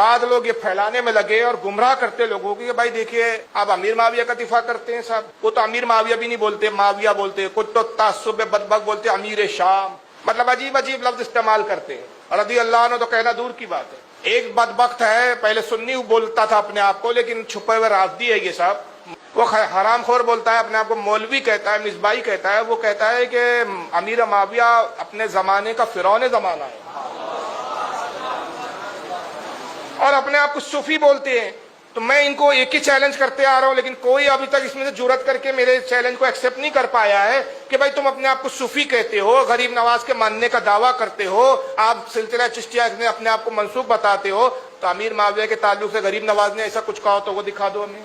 بعد لوگ یہ پھیلانے میں لگے اور گمراہ کرتے لوگوں کی کہ بھائی دیکھیے آپ امیر معاویہ کا دفاع کرتے ہیں صاحب، وہ تو امیر معاویہ بھی نہیں بولتے، معاویہ بولتے، کچھ تو تعصب بدبخت بولتے امیر شام، مطلب عجیب عجیب لفظ استعمال کرتے ہیں، رضی اللہ عنہ تو کہنا دور کی بات ہے۔ ایک بدبخت ہے، پہلے سنی بولتا تھا اپنے آپ کو، لیکن چھپے ہوئے رافضی ہے یہ صاحب، وہ حرام خور بولتا ہے، اپنے آپ کو مولوی کہتا ہے، مصباحی کہتا ہے، وہ کہتا ہے کہ امیر معاویہ اپنے زمانے کا فرعون زمانہ ہے، اور اپنے آپ کو صوفی بولتے ہیں۔ تو میں ان کو ایک ہی چیلنج کرتے آ رہا ہوں، لیکن کوئی ابھی تک اس میں سے جرأت کر کے میرے چیلنج کو ایکسیپٹ نہیں کر پایا ہے کہ بھائی تم اپنے آپ کو صوفی کہتے ہو، غریب نواز کے ماننے کا دعویٰ کرتے ہو، آپ سلسلہ چشتیہ میں اپنے آپ کو منسوب بتاتے ہو، تو امیر معاویہ کے تعلق سے غریب نواز نے ایسا کچھ کہا تو وہ دکھا دو ہمیں،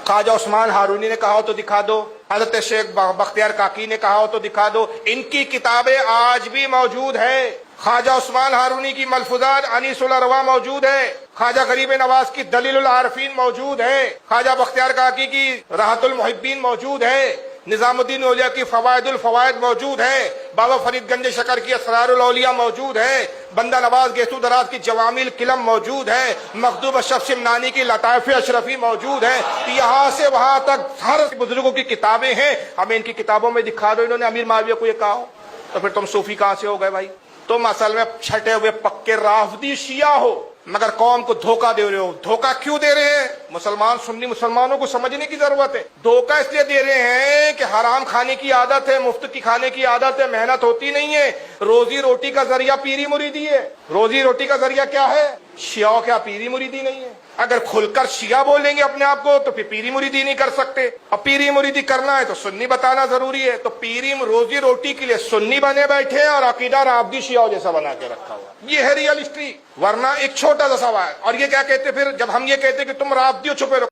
خواجہ عثمان ہارونی نے کہا ہو تو دکھا دو، حضرت شیخ بختیار کاکی نے کہا ہو تو دکھا دو۔ ان کی کتابیں آج بھی موجود ہے، خواجہ عثمان ہارونی کی ملفوظات انیس الارواح موجود ہے، خواجہ غریب نواز کی دلیل العارفین موجود ہے، خواجہ بختیار کاکی کی راحت المحبین موجود ہے، نظام الدین اولیاء کی فوائد الفوائد موجود ہے، بابا فرید گنج شکر کی اسرار الاولیاء موجود ہے، بندہ نواز گیسو دراز کی جوامی الکلم موجود ہے، مخدوم اشرف شمنانی کی لطائف اشرفی موجود ہے، یہاں سے وہاں تک ہر بزرگوں کی کتابیں ہیں، ہمیں ان کی کتابوں میں دکھا دو انہوں نے امیر معاویہ کو یہ کہا ہو، تو پھر تم صوفی کہاں سے ہو گئے بھائی؟ تم اصل میں چھٹے ہوئے پکے رافضی شیعہ ہو، مگر قوم کو دھوکہ دے رہے ہو۔ دھوکہ کیوں دے رہے ہیں؟ مسلمان سنی مسلمانوں کو سمجھنے کی ضرورت ہے۔ دھوکہ اس لیے دے رہے ہیں کہ حرام کھانے کی عادت ہے، مفت کی کھانے کی عادت ہے، محنت ہوتی نہیں ہے، روزی روٹی کا ذریعہ پیری مریدی ہے۔ روزی روٹی کا ذریعہ کیا ہے؟ شیعہ کیا پیری مریدی نہیں ہے؟ اگر کھل کر شیعہ بولیں گے اپنے آپ کو تو پھر پیری مریدی نہیں کر سکتے، اور پیری مریدی کرنا ہے تو سنی بتانا ضروری ہے، تو پیری روزی روٹی کے لیے سنی بنے بیٹھے ہیں اور عقیدہ رافضی شیعہ جیسا بنا کے رکھا ہوا، یہ ہے ریئل ہسٹری۔ ورنہ ایک چھوٹا سا سوال، اور یہ کیا کہتے پھر جب ہم یہ کہتے کہ تم رافضی چھپے رہو،